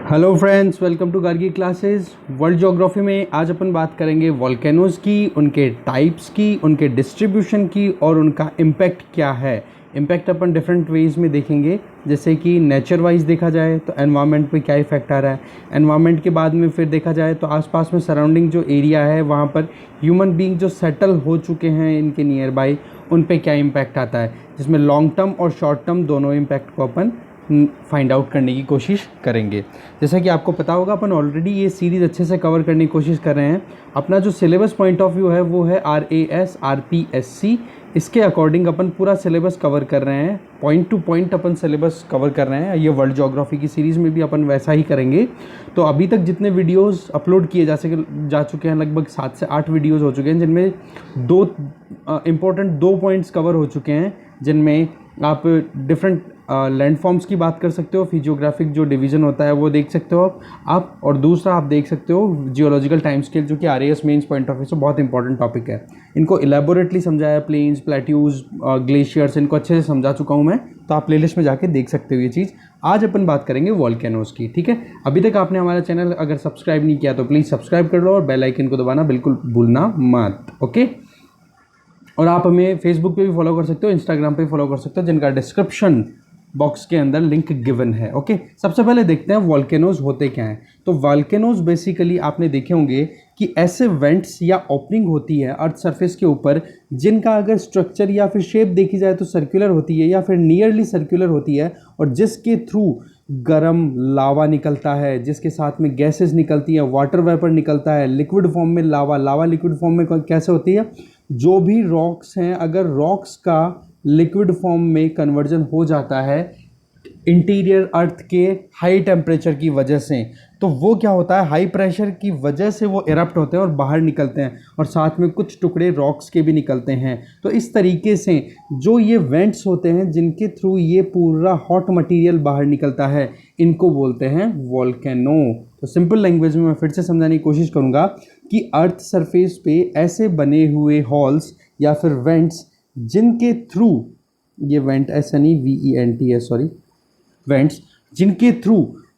Hello friends, welcome to Gargi classes. World geography में आज अपन बात करेंगे वॉल्केनोज़ की, उनके टाइप्स की, उनके डिस्ट्रीब्यूशन की और उनका इम्पैक्ट क्या है। इम्पैक्ट अपन डिफरेंट वेज में देखेंगे, जैसे कि नेचर वाइज देखा जाए तो एनवायरनमेंट पे क्या इफेक्ट आ रहा है। एनवायरनमेंट के बाद में फिर देखा जाए तो आसपास में सराउंडिंग जो एरिया है वहाँ पर ह्यूमन बीइंग जो सेटल हो चुके हैं इनके नियर बाई, उन पे क्या इम्पैक्ट आता है, जिसमें लॉन्ग टर्म और शॉर्ट टर्म दोनों इम्पैक्ट को अपन फाइंड आउट करने की कोशिश करेंगे। जैसा कि आपको पता होगा, अपन ऑलरेडी ये सीरीज़ अच्छे से कवर करने की कोशिश कर रहे हैं। अपना जो सिलेबस पॉइंट ऑफ व्यू है वो है RAS RPSC। इसके अकॉर्डिंग अपन पूरा सिलेबस कवर कर रहे हैं, पॉइंट टू पॉइंट अपन सिलेबस कवर कर रहे हैं। ये वर्ल्ड ज्योग्राफी की सीरीज़ में भी अपन वैसा ही करेंगे। तो अभी तक जितने वीडियोस अपलोड किए जा चुके हैं, लगभग 7 से 8 वीडियोस हो चुके हैं, जिनमें दो पॉइंट्स कवर हो चुके हैं, जिनमें आप डिफरेंट लैंडफॉर्म्स की बात कर सकते हो, फिजियोग्राफिक जो डिवीज़न होता है वो देख सकते हो आप, और दूसरा आप देख सकते हो जियोलॉजिकल टाइम स्केल, जो कि RAS mains point of view से बहुत इंपॉर्टेंट टॉपिक है। इनको इलेबोरेटली समझाया, प्लेन्स, प्लेट्यूज, ग्लेशियर्स, इनको अच्छे से समझा चुका हूँ मैं, तो आप प्लेलिस्ट में जाके देख सकते हो ये चीज़। आज अपन बात करेंगे वॉल्केनोज़ की, ठीक है। अभी तक आपने हमारा चैनल अगर सब्सक्राइब नहीं किया तो प्लीज़ सब्सक्राइब कर लो और बेल आइकन को दबाना बिल्कुल भूलना मत, ओके। और आप हमें फेसबुक पे भी फॉलो कर सकते हो, इंस्टाग्राम पे फॉलो कर सकते हो, जिनका डिस्क्रिप्शन बॉक्स के अंदर लिंक गिवन है, ओके। सबसे पहले देखते हैं वॉल्केनोज होते क्या हैं। तो वॉल्केनोज बेसिकली आपने देखे होंगे कि ऐसे वेंट्स या ओपनिंग होती है अर्थ सरफेस के ऊपर, जिनका अगर स्ट्रक्चर या फिर शेप देखी जाए तो सर्कुलर होती है या फिर नियरली सर्कुलर होती है, और जिसके थ्रू गर्म लावा निकलता है, जिसके साथ में गैसेस निकलती हैं, वाटर वेपर निकलता है, लिक्विड फॉर्म में लावा लिक्विड फॉर्म में कैसे होती है, जो भी रॉक्स हैं, अगर रॉक्स का लिक्विड फॉर्म में कन्वर्जन हो जाता है इंटीरियर अर्थ के हाई टेम्परेचर की वजह से, तो वो क्या होता है, हाई प्रेशर की वजह से वो इरप्ट होते हैं और बाहर निकलते हैं, और साथ में कुछ टुकड़े रॉक्स के भी निकलते हैं। तो इस तरीके से जो ये वेंट्स होते हैं, जिनके थ्रू ये पूरा हॉट मटेरियल बाहर निकलता है, इनको बोलते हैं वॉल्केनो। तो सिंपल लैंग्वेज में मैं फिर से समझाने की कोशिश करूँगा कि अर्थ सरफेस पे ऐसे बने हुए हॉल्स या फिर वेंट्स, जिनके थ्रू, ये वेंट ऐसा नहीं, VENT है, सॉरी, वेंट्स, जिनके थ्रू,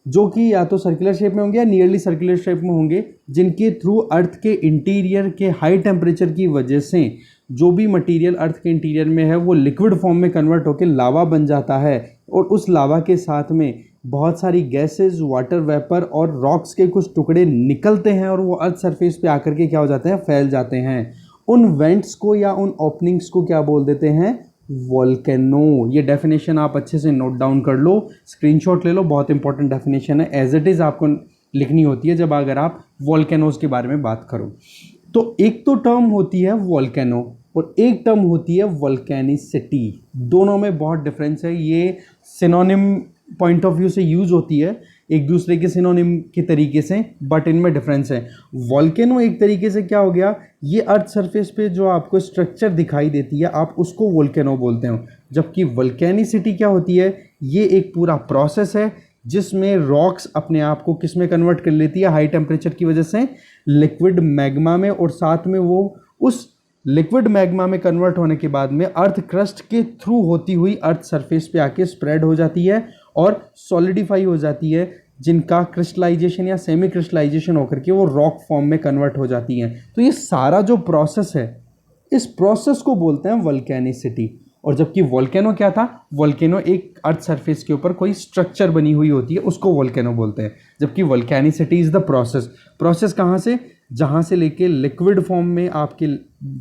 जो कि या तो सर्कुलर शेप में होंगे या नियरली सर्कुलर शेप में होंगे, जिनके थ्रू अर्थ के इंटीरियर के हाई टेम्परेचर की वजह से जो भी मटेरियल अर्थ के इंटीरियर में है वो लिक्विड फॉर्म में कन्वर्ट होकर लावा बन जाता है, और उस लावा के साथ में बहुत सारी गैसेस, वाटर वेपर और रॉक्स के कुछ टुकड़े निकलते हैं, और वो अर्थ सरफेस पे आकर के क्या हो जाते हैं, फैल जाते हैं। उन वेंट्स को या उन ओपनिंग्स को क्या बोल देते हैं, वॉल्केनो। ये डेफिनेशन आप अच्छे से नोट डाउन कर लो, स्क्रीनशॉट ले लो, बहुत इंपॉर्टेंट डेफिनेशन है, एज इट इज़ आपको लिखनी होती है जब अगर आप वॉल्केनोज के बारे में बात करो। तो एक तो टर्म होती है वॉल्केनो और एक टर्म होती है वॉल्केनिसिटी। दोनों में बहुत डिफरेंस है। ये सिनोनिम पॉइंट ऑफ व्यू से यूज होती है, एक दूसरे के सिनोनिम के तरीके से, बट इनमें डिफरेंस है। वॉल्केनो एक तरीके से क्या हो गया, ये अर्थ सरफेस पे जो आपको स्ट्रक्चर दिखाई देती है, आप उसको वॉल्केनो बोलते हो, जबकि वॉल्केनिसिटी क्या होती है, ये एक पूरा प्रोसेस है जिसमें रॉक्स अपने आप को किस में कन्वर्ट कर लेती है, हाई टेम्परेचर की वजह से लिक्विड मैग्मा में, और साथ में वो उस लिक्विड मैग्मा में कन्वर्ट होने के बाद में अर्थ क्रस्ट के थ्रू होती हुई अर्थ सरफेस पे आके स्प्रेड हो जाती है और सॉलिडिफाई हो जाती है, जिनका क्रिस्टलाइजेशन या सेमी क्रिस्टलाइजेशन होकर के वो रॉक फॉर्म में कन्वर्ट हो जाती हैं। तो ये सारा जो प्रोसेस है, इस प्रोसेस को बोलते हैं वॉल्केनिसिटी। और जबकि वॉल्केनो क्या था, वॉल्केनो एक अर्थ सरफेस के ऊपर कोई स्ट्रक्चर बनी हुई होती है, उसको वॉल्केनो बोलते हैं, जबकि वॉल्केनिसिटी इज़ द प्रोसेस कहाँ से, जहाँ से लेके लिक्विड फॉर्म में आपके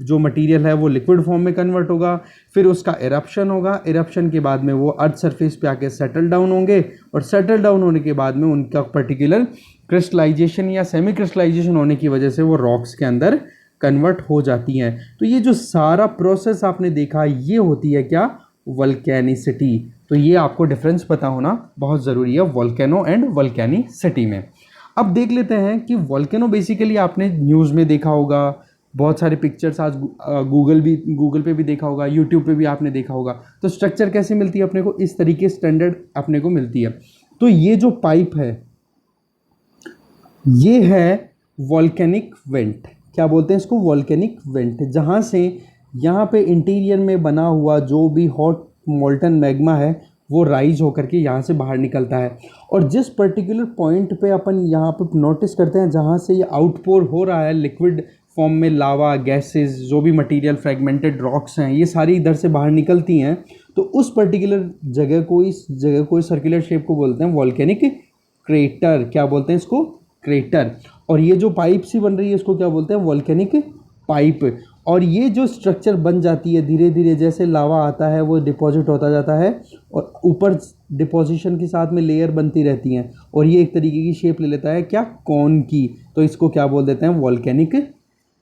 जो मटेरियल है वो लिक्विड फॉर्म में कन्वर्ट होगा, फिर उसका इरप्शन होगा, इरप्शन के बाद में वो अर्थ सरफेस पे आके सेटल डाउन होंगे, और सेटल डाउन होने के बाद में उनका पर्टिकुलर क्रिस्टलाइजेशन या सेमी क्रिस्टलाइजेशन होने की वजह से वो रॉक्स के अंदर कन्वर्ट हो जाती हैं। तो ये जो सारा प्रोसेस आपने देखा, ये होती है क्या, वॉल्केनिसिटी। तो ये आपको डिफरेंस पता होना बहुत ज़रूरी है वॉल्केनो एंड वॉल्केनिसिटी में। अब देख लेते हैं कि वॉल्केनो बेसिकली आपने न्यूज़ में देखा होगा, बहुत सारे पिक्चर्स आज गूगल पे भी देखा होगा, यूट्यूब पे भी आपने देखा होगा। तो स्ट्रक्चर कैसे मिलती है अपने को, इस तरीके स्टैंडर्ड अपने को मिलती है। तो ये जो पाइप है, ये है वॉल्केनिक वेंट। क्या बोलते हैं इसको, वॉल्केनिक वेंट, जहाँ से यहाँ पे इंटीरियर में बना हुआ जो भी हॉट मोल्टन मैग्मा है वो राइज होकर के यहाँ से बाहर निकलता है। और जिस पर्टिकुलर पॉइंट पे अपन यहाँ पे नोटिस करते हैं जहाँ से ये आउटपोर हो रहा है लिक्विड फॉर्म में, लावा, गैसेस, जो भी मटेरियल, फ्रेगमेंटेड रॉक्स हैं, ये सारी इधर से बाहर निकलती हैं, तो उस पर्टिकुलर जगह को, इस जगह को, इस सर्कुलर शेप को बोलते हैं वॉल्केनिक क्रेटर। क्या बोलते हैं इसको? क्रेटर। और ये जो पाइप सी बन रही है इसको क्या बोलते हैं? Volcanic pipe. और ये जो स्ट्रक्चर बन जाती है धीरे धीरे, जैसे लावा आता है वो डिपॉजिट होता जाता है और ऊपर डिपोजिशन के साथ में लेयर बनती रहती हैं और ये एक तरीके की शेप ले लेता है, क्या? कॉन की। तो इसको क्या बोल देते हैं? Volcanic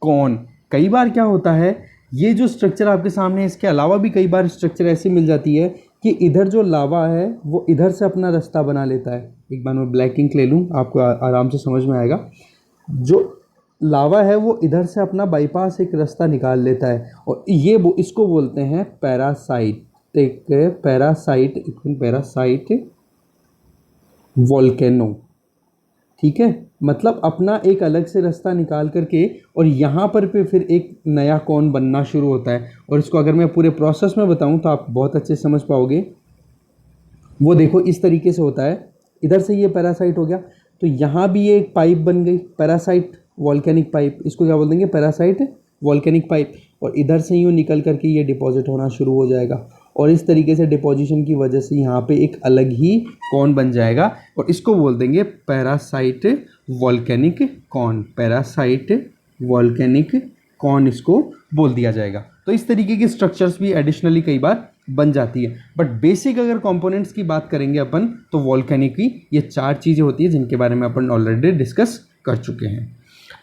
cone. कई बार क्या होता है, ये जो स्ट्रक्चर आपके सामने है इसके अलावा भी कई बार स्ट्रक्चर ऐसी मिल जाती है कि इधर जो लावा है वो इधर से अपना रास्ता बना लेता है। एक बार मैं ब्लैक इंक ले लूँ, आपको आराम से समझ में आएगा। जो लावा है वो इधर से अपना बाईपास एक रास्ता निकाल लेता है और ये इसको बोलते हैं पैरासाइट। Parasite volcano. ठीक है, मतलब अपना एक अलग से रास्ता निकाल करके और यहाँ पर फिर एक नया कॉन बनना शुरू होता है। और इसको अगर मैं पूरे प्रोसेस में बताऊँ तो आप बहुत अच्छे से समझ पाओगे। वो देखो इस तरीके से होता है, इधर से ये पैरासाइट हो गया तो यहाँ भी ये एक पाइप बन गई, पैरासाइट वॉल्केनिक पाइप। इसको क्या बोल देंगे? Parasite volcanic pipe. और इधर से यूँ निकल करके ये डिपॉजिट होना शुरू हो जाएगा और इस तरीके से डिपोजिशन की वजह से यहाँ पे एक अलग ही कॉन बन जाएगा और इसको बोल देंगे parasite volcanic cone. Parasite volcanic cone इसको बोल दिया जाएगा। तो इस तरीके की स्ट्रक्चर्स भी एडिशनली कई बार बन जाती है, बट बेसिक अगर कंपोनेंट्स की बात करेंगे अपन तो वॉल्केनिक की ये 4 चीज़ें होती है जिनके बारे में अपन ऑलरेडी डिस्कस कर चुके हैं।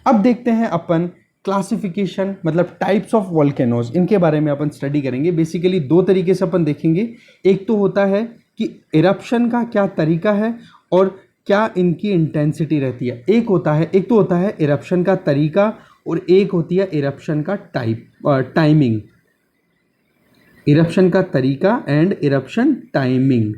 अब देखते हैं अपन क्लासिफिकेशन, मतलब टाइप्स ऑफ वॉल्केनोज, इनके बारे में अपन स्टडी करेंगे। बेसिकली 2 तरीके से अपन देखेंगे। एक तो होता है कि इरप्शन का क्या तरीका है और क्या इनकी इंटेंसिटी रहती है। एक तो होता है इरप्शन का तरीका और एक होती है इरप्शन का टाइमिंग। इरप्शन का तरीका एंड इरप्शन टाइमिंग,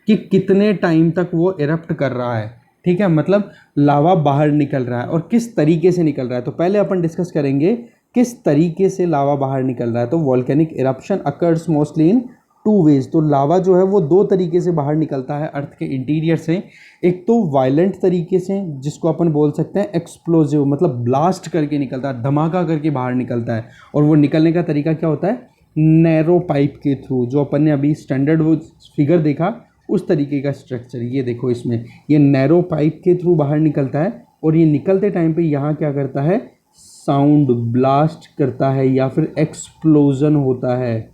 कि कितने टाइम तक वो इरप्ट कर रहा है। ठीक है, मतलब लावा बाहर निकल रहा है और किस तरीके से निकल रहा है। तो पहले अपन डिस्कस करेंगे किस तरीके से लावा बाहर निकल रहा है। तो volcanic eruption occurs mostly in 2 ways. तो लावा जो है वो 2 तरीके से बाहर निकलता है अर्थ के इंटीरियर से। एक तो वायलेंट तरीके से जिसको अपन बोल सकते हैं एक्सप्लोजिव, मतलब ब्लास्ट करके निकलता है, धमाका करके बाहर निकलता है। और वो निकलने का तरीका क्या होता है? नैरो पाइप के थ्रू। जो अपन ने अभी स्टैंडर्ड वो फिगर देखा उस तरीके का स्ट्रक्चर, ये देखो इसमें ये नैरो पाइप के थ्रू बाहर निकलता है और ये निकलते टाइम पे यहाँ क्या करता है? साउंड ब्लास्ट करता है या फिर एक्सप्लोजन होता है।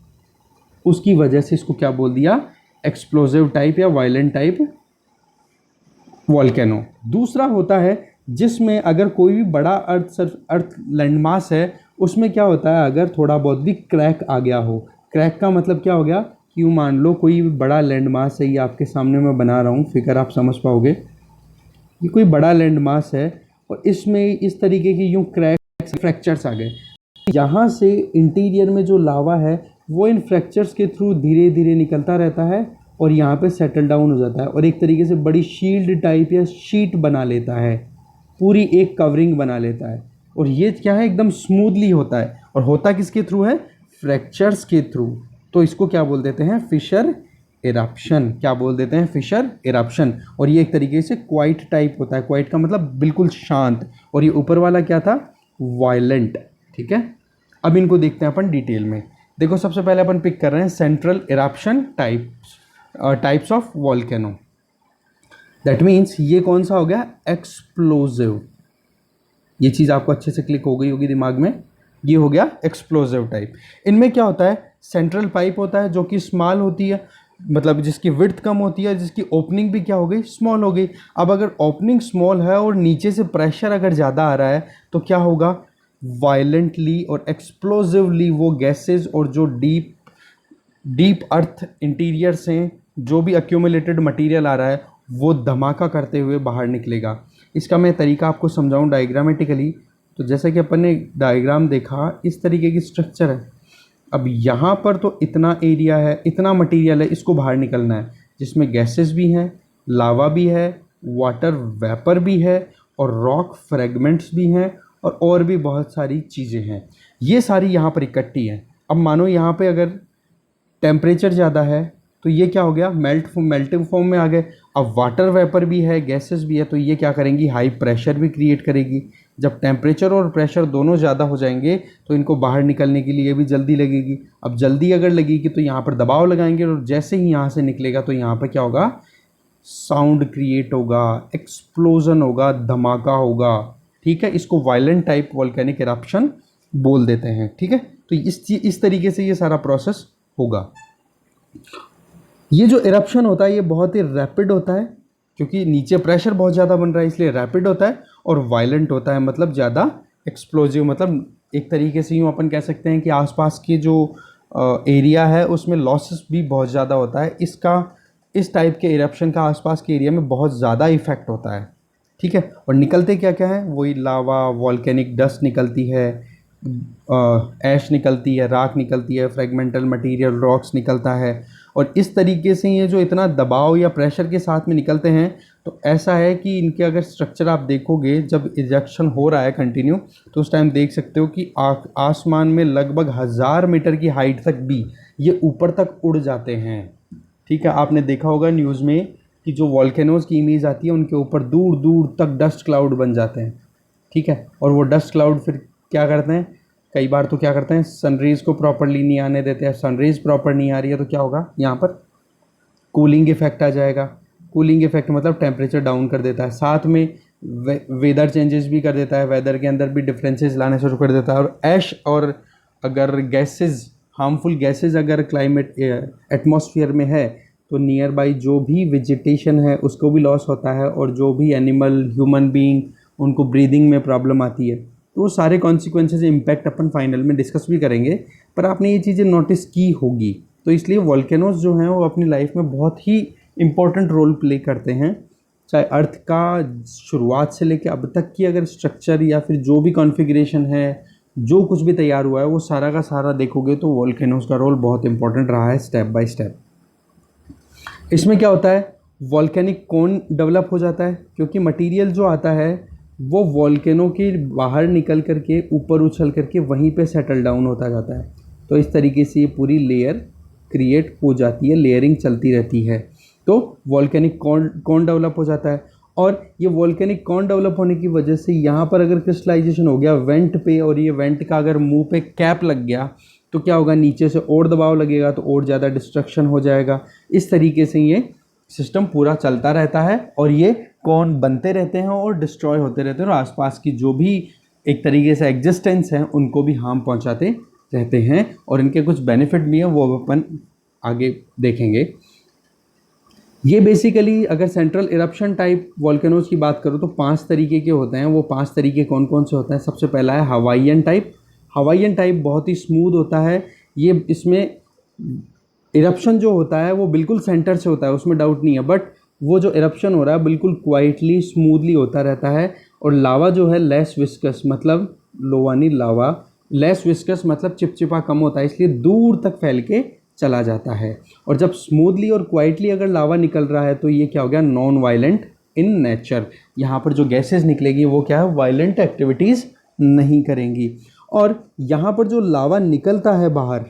उसकी वजह से इसको क्या बोल दिया? एक्सप्लोजिव टाइप या वायलेंट टाइप वॉल्केनो। दूसरा होता है जिसमें अगर कोई भी बड़ा अर्थ लैंडमास है उसमें क्या होता है, अगर थोड़ा बहुत भी क्रैक आ गया हो। क्रैक का मतलब क्या हो गया? क्यों, मान लो कोई बड़ा लैंड मास है, ये आपके सामने मैं बना रहा हूँ, फिगर आप समझ पाओगे। ये कोई बड़ा लैंड मास है और इसमें इस तरीके की यूँ क्रैक्स, फ्रैक्चर्स आ गए। यहाँ से इंटीरियर में जो लावा है वो इन फ्रैक्चर्स के थ्रू धीरे धीरे निकलता रहता है और यहाँ पे सेटल डाउन हो जाता है और एक तरीके से बड़ी शील्ड टाइप या शीट बना लेता है, पूरी एक कवरिंग बना लेता है। और ये क्या है? एकदम स्मूथली होता है। और होता किसके थ्रू है? फ्रैक्चर्स के थ्रू। तो इसको क्या बोल देते हैं? Fissure eruption. क्या बोल देते हैं? Fissure eruption. और ये एक तरीके से क्वाइट टाइप होता है। क्वाइट का मतलब बिल्कुल शांत। और ये ऊपर वाला क्या था? वायलेंट। ठीक है, अब इनको देखते हैं अपन डिटेल में। देखो सबसे पहले अपन पिक कर रहे हैं central eruption types of volcano. That means ये कौन सा हो गया? एक्सप्लोजिव। ये चीज़ आपको अच्छे से क्लिक हो गई होगी दिमाग में। ये हो गया एक्सप्लोजिव टाइप। इनमें क्या होता है? सेंट्रल पाइप होता है जो कि स्मॉल होती है, मतलब जिसकी विड्थ कम होती है, जिसकी ओपनिंग भी क्या हो गई? स्मॉल हो गई। अब अगर ओपनिंग स्मॉल है और नीचे से प्रेशर अगर ज़्यादा आ रहा है तो क्या होगा? वायलेंटली और एक्सप्लोजिवली वो गैसेस और जो डीप अर्थ इंटीरियर से जो भी एक्यूमुलेटेड मटेरियल आ रहा है वो धमाका करते हुए बाहर निकलेगा। इसका मैं तरीका आपको समझाऊं डायग्रामेटिकली। तो जैसा कि अपन ने डायग्राम देखा, इस तरीके की स्ट्रक्चर है। अब यहाँ पर तो इतना एरिया है, इतना मटेरियल है, इसको बाहर निकलना है, जिसमें गैसेस भी हैं, लावा भी है, वाटर वेपर भी है और रॉक फ्रेगमेंट्स भी हैं और भी बहुत सारी चीज़ें हैं। ये सारी यहाँ पर इकट्ठी हैं। अब मानो यहाँ पे अगर टेम्परेचर ज़्यादा है तो ये क्या हो गया, मेल्टिंग फॉर्म में आ गए। अब वाटर वेपर भी है, गैसेस भी है, तो ये क्या करेंगी, हाई प्रेशर भी क्रिएट करेगी। जब टेम्परेचर और प्रेशर दोनों ज़्यादा हो जाएंगे तो इनको बाहर निकलने के लिए भी जल्दी लगेगी। अब जल्दी अगर लगेगी तो यहाँ पर दबाव लगाएंगे, और जैसे ही यहाँ से निकलेगा तो यहाँ पर क्या होगा, साउंड क्रिएट होगा, एक्सप्लोजन होगा, धमाका होगा। ठीक है, इसको वायलेंट टाइप वॉल्केनिक इरप्शन बोल देते हैं। ठीक है, तो इस तरीके से ये सारा प्रोसेस होगा। ये जो इरप्शन होता है ये बहुत ही रैपिड होता है, क्योंकि नीचे प्रेशर बहुत ज़्यादा बन रहा है इसलिए रैपिड होता है, और वायलेंट होता है मतलब ज़्यादा एक्सप्लोजिव। मतलब एक तरीके से यूँ अपन कह सकते हैं कि आसपास के जो एरिया है उसमें लॉसेस भी बहुत ज़्यादा होता है। इस टाइप के इरप्शन का आसपास के एरिया में बहुत ज़्यादा इफेक्ट होता है। ठीक है, और निकलते क्या क्या है, वही लावा, वॉल्केनिक डस्ट निकलती है, ऐश निकलती है, राख निकलती है, फ्रेगमेंटल मटेरियल रॉक्स निकलता है। और इस तरीके से ये जो इतना दबाव या प्रेशर के साथ में निकलते हैं, तो ऐसा है कि इनके अगर स्ट्रक्चर आप देखोगे जब इजेक्शन हो रहा है कंटिन्यू, तो उस टाइम देख सकते हो कि आसमान में लगभग 1000 मीटर की हाइट तक भी ये ऊपर तक उड़ जाते हैं। ठीक है, आपने देखा होगा न्यूज़ में कि जो वॉल्केनोज की इमेज आती है उनके ऊपर दूर दूर तक डस्ट क्लाउड बन जाते हैं। ठीक है, और वो डस्ट क्लाउड फिर क्या करते हैं, कई बार तो क्या करते हैं, सनरेज़ को प्रॉपरली नहीं आने देते हैं। सनरेज़ प्रॉपर नहीं आ रही है तो क्या होगा, यहाँ पर कूलिंग इफेक्ट आ जाएगा। कूलिंग इफेक्ट मतलब टेम्परेचर डाउन कर देता है, साथ में वेदर चेंजेस भी कर देता है, वेदर के अंदर भी डिफरेंसेस लाने शुरू कर देता है। और ऐश और अगर गैसेस, हार्मफुल गैसेस अगर क्लाइमेट एटमॉस्फेयर में है तो नियर बाई जो भी वेजिटेशन है उसको भी लॉस होता है, और जो भी एनिमल, ह्यूमन बीइंग, उनको ब्रीदिंग में प्रॉब्लम आती है। तो वो सारे कॉन्सिक्वेंसेज इम्पैक्ट अपन फाइनल में डिस्कस भी करेंगे, पर आपने ये चीज़ें नोटिस की होगी। तो इसलिए वॉल्केनोज जो हैं वो अपनी लाइफ में बहुत ही इम्पोर्टेंट रोल प्ले करते हैं। चाहे अर्थ का शुरुआत से लेकर अब तक की अगर स्ट्रक्चर या फिर जो भी कॉन्फ़िगरेशन है, जो कुछ भी तैयार हुआ है, वो सारा का सारा देखोगे तो वॉल्केनोज का रोल बहुत इंपॉर्टेंट रहा है स्टेप बाय स्टेप। इसमें क्या होता है, वॉल्केनिक कोन डेवलप हो जाता है, क्योंकि मटेरियल जो आता है वो वॉल्केनो के बाहर निकल करके ऊपर उछल करके वहीं पे सेटल डाउन होता जाता है। तो इस तरीके से ये पूरी लेयर क्रिएट हो जाती है, लेयरिंग चलती रहती है। तो वॉल्केनिक कॉन डेवलप हो जाता है, और ये वॉल्केनिक कॉन डेवलप होने की वजह से यहाँ पर अगर क्रिस्टलाइजेशन हो गया वेंट पे, और ये वेंट का अगर मुंह पे कैप लग गया तो क्या होगा, नीचे से और दबाव लगेगा तो और ज़्यादा डिस्ट्रक्शन हो जाएगा। इस तरीके से ये सिस्टम पूरा चलता रहता है, और ये कौन बनते रहते हैं और डिस्ट्रॉय होते रहते हैं, और आसपास की जो भी एक तरीके से एग्जिस्टेंस हैं उनको भी हार्म पहुंचाते रहते हैं। और इनके कुछ बेनिफिट भी हैं, वो अपन आगे देखेंगे। ये बेसिकली अगर सेंट्रल इरप्शन टाइप वॉल्केनोज की बात करो तो 5 तरीके के होते हैं। वो 5 तरीके कौन कौन से होते हैं, सबसे पहला है हवाईयन टाइप। हवाईयन टाइप बहुत ही स्मूथ होता है। ये इसमें इरप्शन जो होता है वो बिल्कुल सेंटर से होता है, उसमें डाउट नहीं है, बट वो जो इरप्शन हो रहा है बिल्कुल क्वाइटली स्मूथली होता रहता है। और लावा जो है लेस विस्कस, मतलब लोवानी लावा, लेस विस्कस मतलब चिपचिपा कम होता है, इसलिए दूर तक फैल के चला जाता है। और जब स्मूथली और क्वाइटली अगर लावा निकल रहा है तो ये क्या हो गया, नॉन वायलेंट इन नेचर। यहाँ पर जो गैसेस निकलेगी वो क्या है, वायलेंट एक्टिविटीज़ नहीं करेंगी। और यहाँ पर जो लावा निकलता है बाहर,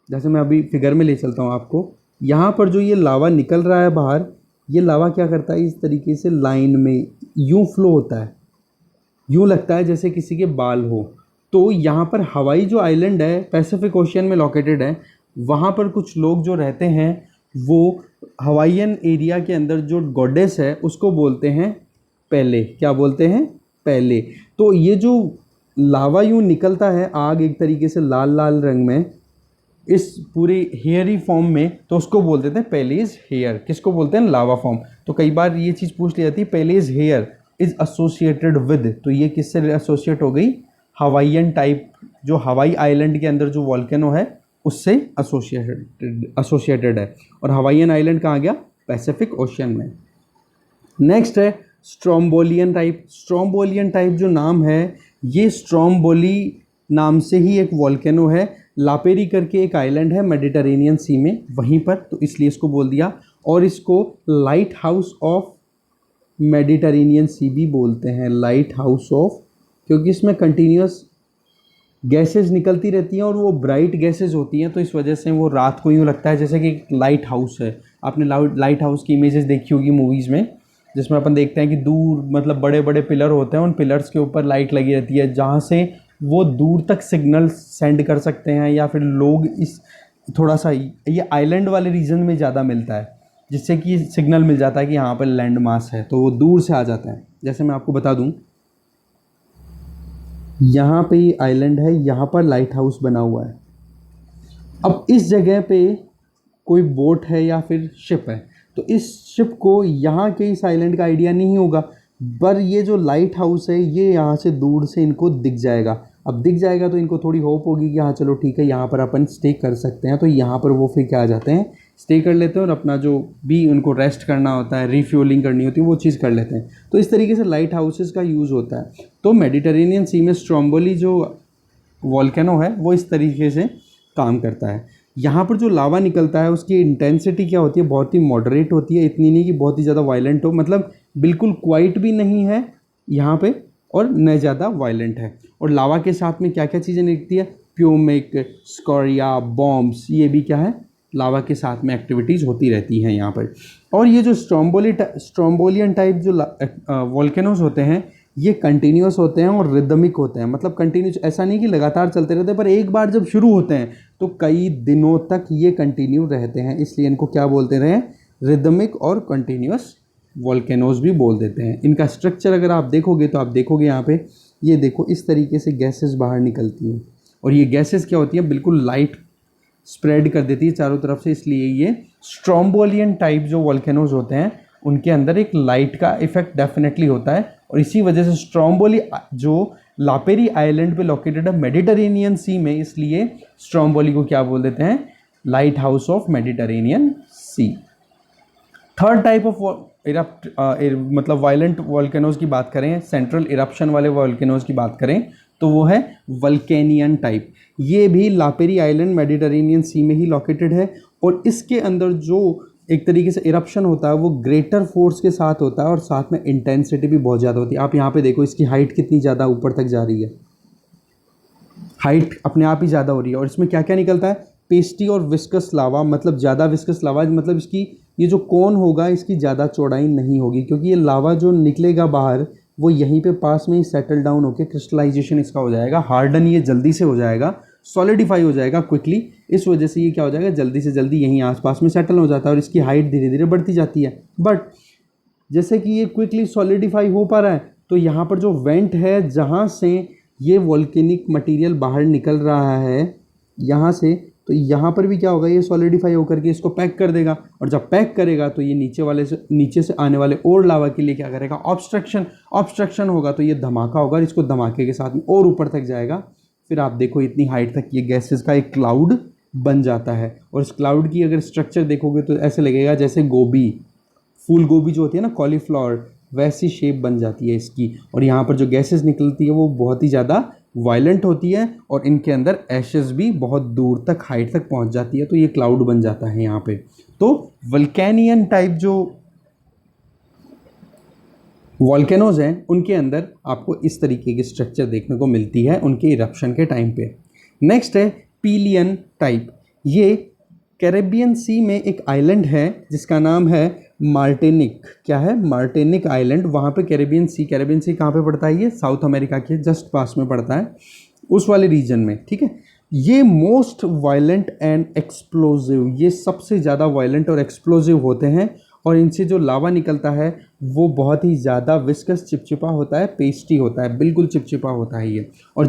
जैसे मैं अभी फिगर में ले चलता हूँ आपको, यहाँ पर जो ये लावा निकल रहा है बाहर, ये लावा क्या करता है, इस तरीके से लाइन में यूं फ्लो होता है, यूं लगता है जैसे किसी के बाल हो। तो यहाँ पर हवाई जो आइलैंड है पैसिफिक ओशियन में लोकेटेड है, वहाँ पर कुछ लोग जो रहते हैं वो हवाईयन एरिया के अंदर जो गॉडेस है उसको बोलते हैं पेले। क्या बोलते हैं, पेले। तो ये जो लावा यूं निकलता है, आग एक तरीके से लाल लाल रंग में, इस पूरे हेयरी फॉर्म में, तो उसको बोल देते हैं पेलेज हेयर। किसको बोलते हैं, लावा फॉर्म। तो कई बार ये चीज़ पूछ ली जाती है, Pelé's here is associated with, तो ये किससे एसोसिएट हो गई, हवाईयन टाइप, जो हवाई आइलैंड के अंदर जो वॉल्केनो है उससे एसोसिएटेड है। और हवाईयन आइलैंड कहाँ गया, पैसिफिक ओशियन में। नेक्स्ट है स्ट्रोम्बोलियन टाइप। स्ट्रोम्बोलियन टाइप जो नाम है, ये स्ट्रोम्बोली नाम से ही एक वॉल्केनो है। लापेरी करके एक आइलैंड है मेडिटरेनियन सी में, वहीं पर, तो इसलिए इसको बोल दिया। और इसको लाइट हाउस ऑफ मेडिटरेनियन सी भी बोलते हैं, लाइट हाउस ऑफ, क्योंकि इसमें कंटिन्यूस गैसेस निकलती रहती हैं और वो ब्राइट गैसेस होती हैं, तो इस वजह से वो रात को यूँ लगता है जैसे कि एक लाइट हाउस है। आपने लाइट हाउस की इमेजेस देखी होगी मूवीज़ में, जिसमें अपन देखते हैं कि दूर मतलब बड़े बड़े पिलर होते हैं, उन पिलर्स के ऊपर लाइट लगी रहती है, जहाँ से वो दूर तक सिग्नल सेंड कर सकते हैं, या फिर लोग इस थोड़ा सा ये आइलैंड वाले रीजन में ज़्यादा मिलता है, जिससे कि सिग्नल मिल जाता है कि यहाँ पर लैंड मास है, तो वो दूर से आ जाता है। जैसे मैं आपको बता दूँ, यहाँ पे ये आइलैंड है, यहाँ पर लाइट हाउस बना हुआ है। अब इस जगह पे कोई बोट है या फिर शिप है, तो इस शिप को यहाँ के इस आइलैंड का आइडिया नहीं होगा, पर ये जो लाइट हाउस है ये यहाँ से दूर से इनको दिख जाएगा। अब दिख जाएगा तो इनको थोड़ी होप होगी कि हाँ चलो ठीक है, यहाँ पर अपन स्टे कर सकते हैं, तो यहाँ पर वो फिर क्या आ जाते हैं, स्टे कर लेते हैं और अपना जो भी उनको रेस्ट करना होता है, रिफ्यूलिंग करनी होती है, वो चीज़ कर लेते हैं। तो इस तरीके से लाइट हाउसेस का यूज़ होता है। तो मेडिटेरेनियन सी में स्ट्रोम्बोली जो वॉल्केनो है वो इस तरीके से काम करता है। यहाँ पर जो लावा निकलता है उसकी इंटेंसिटी क्या होती है, बहुत ही मॉडरेट होती है, इतनी नहीं कि बहुत ही ज़्यादा वायलेंट हो, मतलब बिल्कुल क्वाइट भी नहीं है यहाँ पे और न ज़्यादा वायलेंट है। और लावा के साथ में क्या क्या चीज़ें निकलती है, प्यूमिक, स्कोरिया, बॉम्ब्स, ये भी क्या है, लावा के साथ में एक्टिविटीज़ होती रहती हैं यहाँ पर। और ये जो स्ट्रोम्बोलियन टाइप जो वॉल्केनोज होते हैं ये कंटिन्यूस होते हैं और रिदमिक होते हैं, मतलब कंटिन्यूस ऐसा नहीं कि लगातार चलते रहते हैं, पर एक बार जब शुरू होते हैं तो कई दिनों तक ये कंटिन्यू रहते हैं, इसलिए इनको क्या बोलते रहे, रिदमिक और कंटिन्यूस वॉल्केनोज भी बोल देते हैं। इनका स्ट्रक्चर अगर आप देखोगे तो आप देखोगे यहाँ पे, ये देखो इस तरीके से गैसेस बाहर निकलती हैं, और ये गैसेस क्या होती है, बिल्कुल लाइट स्प्रेड कर देती है चारों तरफ से, इसलिए ये स्ट्रोम्बोलियन टाइप जो वॉल्केनोज होते हैं उनके अंदर एक लाइट का इफेक्ट डेफिनेटली होता है। और इसी वजह से स्ट्रोम्बोली जो लापेरी आइलैंड पे लोकेटेड है मेडिटेरेनियन सी में, इसलिए स्ट्रोम्बोली को क्या बोल देते हैं, lighthouse of Mediterranean sea. Third type of मतलब वायलेंट वॉल्केनोज की बात करें, सेंट्रल इरप्शन वाले वॉल्केनोज की बात करें, तो वो है वल्केनियन टाइप। ये भी लापेरी आइलैंड मेडिटेरेनियन सी में ही लोकेटेड है, और इसके अंदर जो एक तरीके से इरप्शन होता है वो ग्रेटर फोर्स के साथ होता है, और साथ में इंटेंसिटी भी बहुत ज़्यादा होती है। आप यहाँ पे देखो इसकी हाइट कितनी ज़्यादा ऊपर तक जा रही है, हाइट अपने आप ही ज़्यादा हो रही है। और इसमें क्या क्या निकलता है, पेस्टी और विस्कस लावा, मतलब ज़्यादा विस्कस लावा, मतलब इसकी ये जो कोन होगा इसकी ज़्यादा चौड़ाई नहीं होगी, क्योंकि ये लावा जो निकलेगा बाहर वो यहीं पे पास में ही सेटल डाउन होकर क्रिस्टलाइजेशन इसका हो जाएगा, हार्डन ये जल्दी से हो जाएगा, सॉलिडिफाई हो जाएगा क्विकली। इस वजह से ये क्या हो जाएगा, जल्दी से जल्दी यहीं आसपास में सेटल हो जाता है और इसकी हाइट धीरे धीरे बढ़ती जाती है। बट जैसे कि ये क्विकली सॉलिडिफाई हो पा रहा है, तो यहाँ पर जो वेंट है जहाँ से ये वॉल्केनिक मटेरियल बाहर निकल रहा है यहाँ से, तो यहाँ पर भी क्या होगा, ये सॉलिडिफाई होकर के इसको पैक कर देगा, और जब पैक करेगा तो ये नीचे से आने वाले और लावा के लिए क्या करेगा, ऑब्स्ट्रक्शन होगा, तो ये धमाका होगा और इसको धमाके के साथ में और ऊपर तक जाएगा। फिर आप देखो इतनी हाइट तक ये गैसेस का एक क्लाउड बन जाता है, और इस क्लाउड की अगर स्ट्रक्चर देखोगे तो ऐसे लगेगा जैसे गोभी, फूल गोभी जो होती है ना, कॉलीफ्लावर, वैसी शेप बन जाती है इसकी। और यहाँ पर जो गैसेस निकलती है वो बहुत ही ज़्यादा वायलेंट होती है, और इनके अंदर एशेस भी बहुत दूर तक हाइट तक पहुँच जाती है, तो ये क्लाउड बन जाता है यहाँ पे। तो वल्केनियन टाइप जो वॉल्केनोज हैं उनके अंदर आपको इस तरीके की स्ट्रक्चर देखने को मिलती है उनके इरप्शन के टाइम पे। नेक्स्ट है पीलियन टाइप। ये कैरेबियन सी में एक आइलैंड है जिसका नाम है मार्टिनिक। क्या है, मार्टिनिक आइलैंड। वहाँ पे कैरेबियन सी कहाँ पे पड़ता है, ये साउथ अमेरिका के जस्ट पास में पड़ता है, उस वाले रीजन में, ठीक है। ये मोस्ट वायलेंट एंड एक्सप्लोजिव, ये सबसे ज़्यादा वायलेंट और एक्सप्लोजिव होते हैं, और इनसे जो लावा निकलता है वो बहुत ही ज़्यादा विस्कस चिपचिपा होता है, पेस्टी होता है, बिल्कुल चिपचिपा होता है ये। और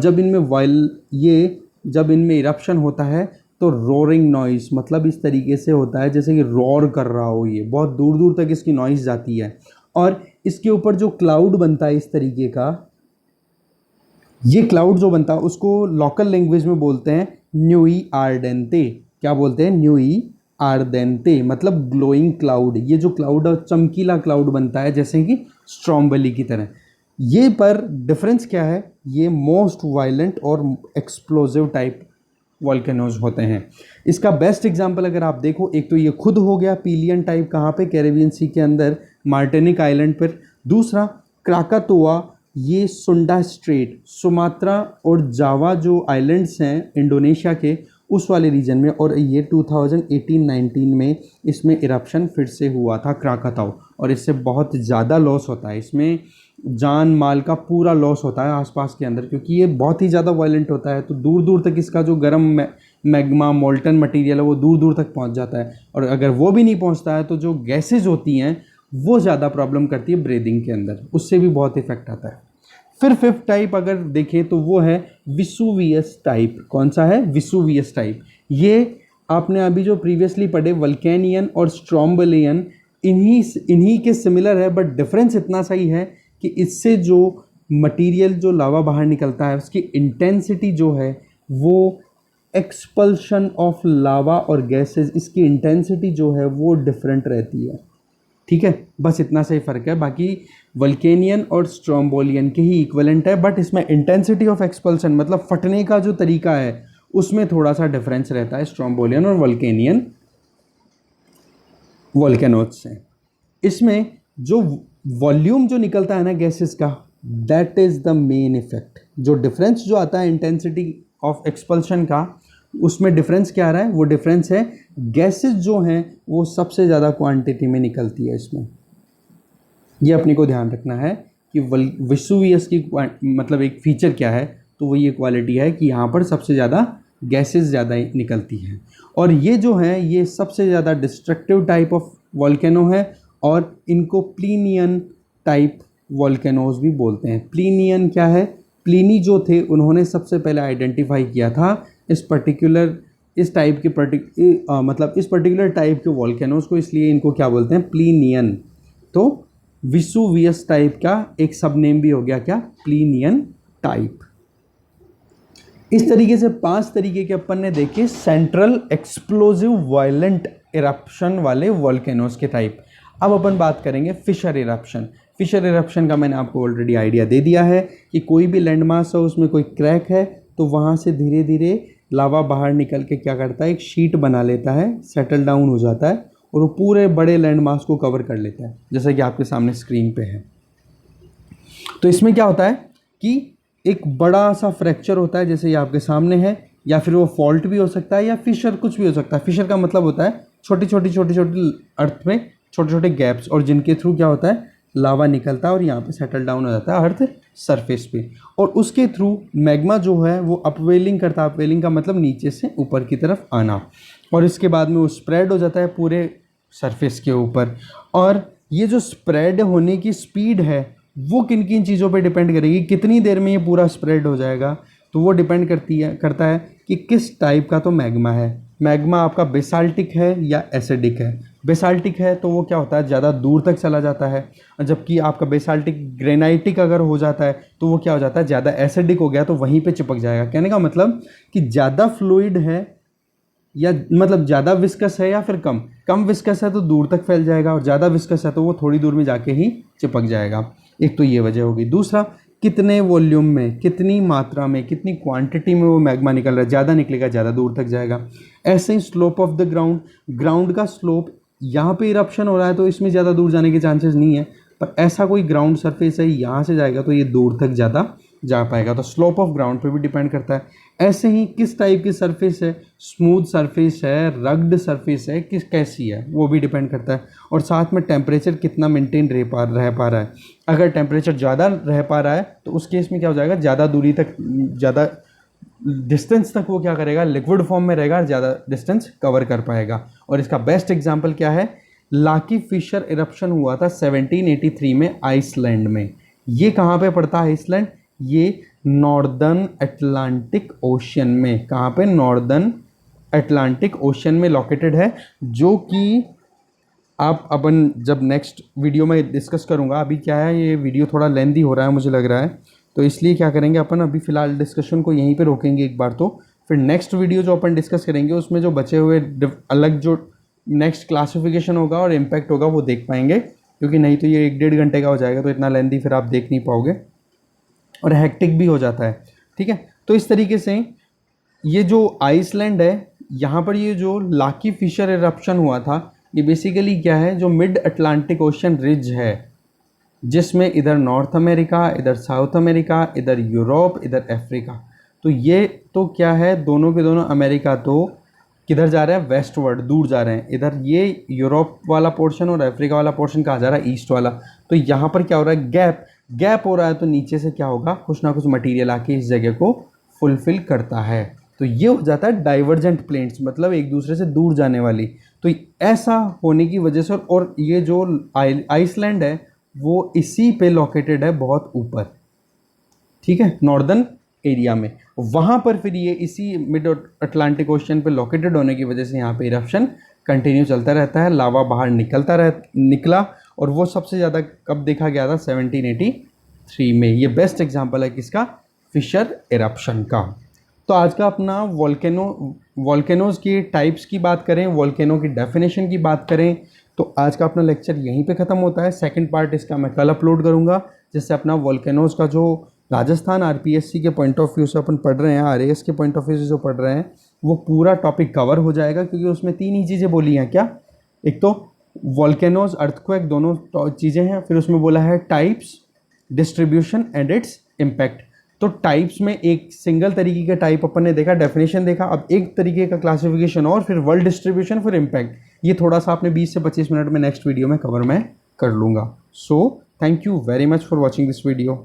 जब इनमें इरप्शन होता है तो रोरिंग नॉइस, मतलब इस तरीके से होता है जैसे कि रोर कर रहा हो, ये बहुत दूर दूर तक इसकी नॉइस जाती है। और इसके ऊपर जो क्लाउड बनता है इस तरीके का, ये क्लाउड जो बनता है उसको लोकल लैंग्वेज में बोलते हैं न्यूई आर्डेंटे। क्या बोलते हैं, न्यूई आर्डेंटे, मतलब ग्लोइंग क्लाउड। ये जो क्लाउड चमकीला क्लाउड बनता है जैसे कि स्ट्रोम्बोली की तरह। ये पर डिफरेंस क्या है, ये मोस्ट वायलेंट और एक्सप्लोजिव टाइप वॉल्केनोज होते हैं। इसका बेस्ट एग्जांपल अगर आप देखो, एक तो ये खुद हो गया पीलियन टाइप, कहाँ पे, कैरेबियन सी के अंदर मार्टिनिक आइलैंड पर। दूसरा क्राकातोआ ये सुंडा स्ट्रेट, सुमात्रा और जावा जो आइलैंड्स हैं इंडोनेशिया के, उस वाले रीजन में, और ये 2018-19 में इसमें इरप्शन फिर से हुआ था क्राकाताओ, और इससे बहुत ज़्यादा लॉस होता है, इसमें जान माल का पूरा लॉस होता है आसपास के अंदर, क्योंकि ये बहुत ही ज़्यादा वायलेंट होता है। तो दूर दूर तक इसका जो गर्म मैग्मा मोल्टन मटेरियल है वो दूर दूर तक पहुंच जाता है, और अगर वो भी नहीं पहुंचता है तो जो गैसेज होती हैं वो ज़्यादा प्रॉब्लम करती है ब्रीदिंग के अंदर, उससे भी बहुत इफेक्ट आता है। फिर फिफ्थ टाइप अगर देखें तो वो है विसुवियस टाइप। कौन सा है? Vesuvius type. ये आपने अभी जो प्रीवियसली पढ़े वल्केनियन और स्ट्रोम्बोलियन, इन्हीं के सिमिलर है, बट डिफरेंस इतना सही है कि इससे जो मटेरियल जो लावा बाहर निकलता है उसकी इंटेंसिटी जो है वो एक्सपल्शन ऑफ लावा और गैसेस, इसकी इंटेंसिटी जो है वो डिफरेंट रहती है। ठीक है, बस इतना सही फ़र्क है, बाकी वल्केनियन और स्ट्रोम्बोलियन के ही इक्वलेंट है, बट इसमें इंटेंसिटी ऑफ एक्सपल्शन मतलब फटने का जो तरीका है उसमें थोड़ा सा डिफरेंस रहता है स्ट्रोम्बोलियन और वल्केनियन वोल्केनोज से। इसमें जो वॉल्यूम जो निकलता है ना गैसेस का, that is the main effect. जो डिफरेंस जो आता है इंटेंसिटी ऑफ एक्सपल्शन का, उसमें डिफरेंस क्या आ रहा है? वो डिफरेंस है गैसेस जो हैं वो सबसे ज़्यादा क्वांटिटी में निकलती है इसमें। ये अपने को ध्यान रखना है कि विसुवियस की मतलब एक फीचर क्या है, तो वो ये क्वालिटी है कि यहाँ पर सबसे ज़्यादा गैसेस ज़्यादा निकलती हैं, और ये जो है ये सबसे ज़्यादा डिस्ट्रक्टिव टाइप ऑफ वॉल्केनो है, और इनको प्लीनियन टाइप वॉल्केनोज भी बोलते हैं। प्लीनियन क्या है? प्लीनी जो थे उन्होंने सबसे पहले आइडेंटिफाई किया था इस पर्टिकुलर टाइप के वॉल्केनोज को, इसलिए इनको क्या बोलते हैं? प्लीनियन। तो विसुवियस टाइप का एक सब नेम भी हो गया क्या? Plinian type. इस तरीके से 5 तरीके के अपन ने देखे सेंट्रल एक्सप्लोजिव वायलेंट इरप्शन वाले वॉल्केनोज के टाइप। अब अपन बात करेंगे फिशर इरप्शन। फिशर इरप्शन का मैंने आपको ऑलरेडी आइडिया दे दिया है कि कोई भी लैंड मास है उसमें कोई क्रैक है तो वहाँ से धीरे धीरे लावा बाहर निकल के क्या करता है? एक शीट बना लेता है, सेटल डाउन हो जाता है, और वो पूरे बड़े लैंड मास को कवर कर लेता है, जैसा कि आपके सामने स्क्रीन पे है। तो इसमें क्या होता है कि एक बड़ा सा फ्रैक्चर होता है, जैसे ये आपके सामने है, या फिर वो फॉल्ट भी हो सकता है, या फिशर कुछ भी हो सकता है। फिशर का मतलब होता है छोटी छोटी अर्थ में छोटे छोटे गैप्स, और जिनके थ्रू क्या होता है? लावा निकलता है और यहाँ पे सेटल डाउन हो जाता है अर्थ सरफेस पे, और उसके थ्रू मैग्मा जो है वो अपवेलिंग करता है। अपवेलिंग का मतलब नीचे से ऊपर की तरफ आना, और इसके बाद में वो स्प्रेड हो जाता है पूरे सरफेस के ऊपर। और ये जो स्प्रेड होने की स्पीड है वो किन किन चीज़ों पे डिपेंड करेगी, कितनी देर में ये पूरा स्प्रेड हो जाएगा, तो वो डिपेंड करता है कि किस टाइप का तो मैग्मा है। मैग्मा आपका बेसाल्टिक है या एसिडिक है। बेसाल्टिक है तो वो क्या होता है? ज़्यादा दूर तक चला जाता है, जबकि आपका बेसाल्टिक ग्रेनाइटिक अगर हो जाता है तो वो क्या हो जाता है? ज़्यादा एसिडिक हो गया तो वहीं पे चिपक जाएगा। कहने का मतलब कि ज़्यादा फ्लूइड है या मतलब ज़्यादा विस्कस है या फिर कम विस्कस है तो दूर तक फैल जाएगा, और ज़्यादा विस्कस है तो वो थोड़ी दूर में जाके ही चिपक जाएगा। एक तो ये वजह होगी। दूसरा, कितने वॉल्यूम में, कितनी मात्रा में, कितनी क्वांटिटी में वो मैग्मा निकल रहा है। ज़्यादा निकलेगा ज़्यादा दूर तक जाएगा। ऐसे ही स्लोप ऑफ द ग्राउंड का स्लोप, यहाँ पे इरप्शन हो रहा है तो इसमें ज़्यादा दूर जाने के चांसेस नहीं है, पर ऐसा कोई ग्राउंड सरफेस है यहाँ से जाएगा तो ये दूर तक ज़्यादा जा पाएगा। तो स्लोप ऑफ ग्राउंड पे भी डिपेंड करता है। ऐसे ही किस टाइप की सरफेस है, स्मूथ सरफेस है, रग्ड सरफेस है, कैसी है, वो भी डिपेंड करता है। और साथ में टेम्परेचर कितना मेंटेन रह पा रहा है। अगर टेम्परेचर ज़्यादा रह पा रहा है तो उस केस में क्या हो जाएगा? ज़्यादा दूरी तक, ज़्यादा डिस्टेंस तक वो क्या करेगा? लिक्विड फॉर्म में रहेगा, ज़्यादा डिस्टेंस कवर कर पाएगा। और इसका बेस्ट एग्जाम्पल क्या है? लाकी फिशर इरप्शन हुआ था 1783 में आइसलैंड में। ये कहाँ पे पड़ता है आइसलैंड? ये नॉर्दर्न अटलांटिक ओशियन में। कहाँ पे? नॉर्दर्न अटलांटिक ओशियन में लोकेटेड है, जो कि आप अपन जब नेक्स्ट वीडियो में डिस्कस करूँगा। अभी क्या है, ये वीडियो थोड़ा लेंदी हो रहा है मुझे लग रहा है, तो इसलिए क्या करेंगे अपन, अभी फ़िलहाल डिस्कशन को यहीं पे रोकेंगे एक बार। तो फिर नेक्स्ट वीडियो जो अपन डिस्कस करेंगे उसमें जो बचे हुए अलग जो नेक्स्ट क्लासिफिकेशन होगा और इम्पैक्ट होगा वो देख पाएंगे, क्योंकि नहीं तो ये 1-1.5 घंटे का हो जाएगा तो इतना लेंदी फिर आप देख नहीं पाओगे, और हेक्टिक भी हो जाता है। ठीक है, तो इस तरीके से ये जो आइसलैंड है, यहाँ पर ये जो लाकी फिशर इरप्शन हुआ था, ये बेसिकली क्या है? जो मिड अटलांटिक ओशन रिज है, जिसमें इधर नॉर्थ अमेरिका, इधर साउथ अमेरिका, इधर यूरोप, इधर अफ्रीका। तो ये तो क्या है, दोनों के दोनों अमेरिका तो किधर जा रहे हैं, वेस्टवर्ड, दूर जा रहे हैं। इधर ये यूरोप वाला पोर्शन और अफ्रीका वाला पोर्शन कहाँ जा रहा है, ईस्ट वाला। तो यहाँ पर क्या हो रहा है, गैप हो रहा है। तो नीचे से क्या होगा, कुछ ना कुछ मटीरियल आके इस जगह को फुलफिल करता है। तो ये हो जाता है डाइवर्जेंट प्लेन्स, मतलब एक दूसरे से दूर जाने वाली। तो ऐसा होने की वजह से, और ये जो आइसलैंड है वो इसी पे लोकेटेड है, बहुत ऊपर, ठीक है, नॉर्दर्न एरिया में। वहाँ पर फिर ये इसी मिड अटलांटिक ओशन पे लोकेटेड होने की वजह से यहाँ पे इरप्शन कंटिन्यू चलता रहता है, लावा बाहर निकला। और वो सबसे ज़्यादा कब देखा गया था, 1783 में। ये बेस्ट एग्जांपल है किसका, फिशर इरप्शन का। तो आज का अपना वॉल्केनोज़ की टाइप्स की बात करें, वॉल्केनो की डेफिनेशन की बात करें, तो आज का अपना लेक्चर यहीं पे ख़त्म होता है। सेकंड पार्ट इसका मैं कल अपलोड करूँगा, जिससे अपना वॉल्केनोज़ का जो राजस्थान आरपीएससी के पॉइंट ऑफ व्यू से अपन पढ़ रहे हैं, आरएएस के पॉइंट ऑफ व्यू से जो पढ़ रहे हैं, वो पूरा टॉपिक कवर हो जाएगा। क्योंकि उसमें 3 ही चीज़ें बोली हैं, क्या, एक तो वॉल्केनोज़, अर्थक्वेक, दोनों चीज़ें हैं। फिर उसमें बोला है types, distribution and its impact. तो टाइप्स में एक सिंगल तरीके का टाइप अपन ने देखा, डेफिनेशन देखा। अब एक तरीके का क्लासिफिकेशन और फिर वर्ल्ड डिस्ट्रीब्यूशन, फिर इम्पैक्ट। ये थोड़ा सा आपने 20 से 25 मिनट में नेक्स्ट वीडियो में कवर मैं कर लूँगा। So thank you very much for watching this video.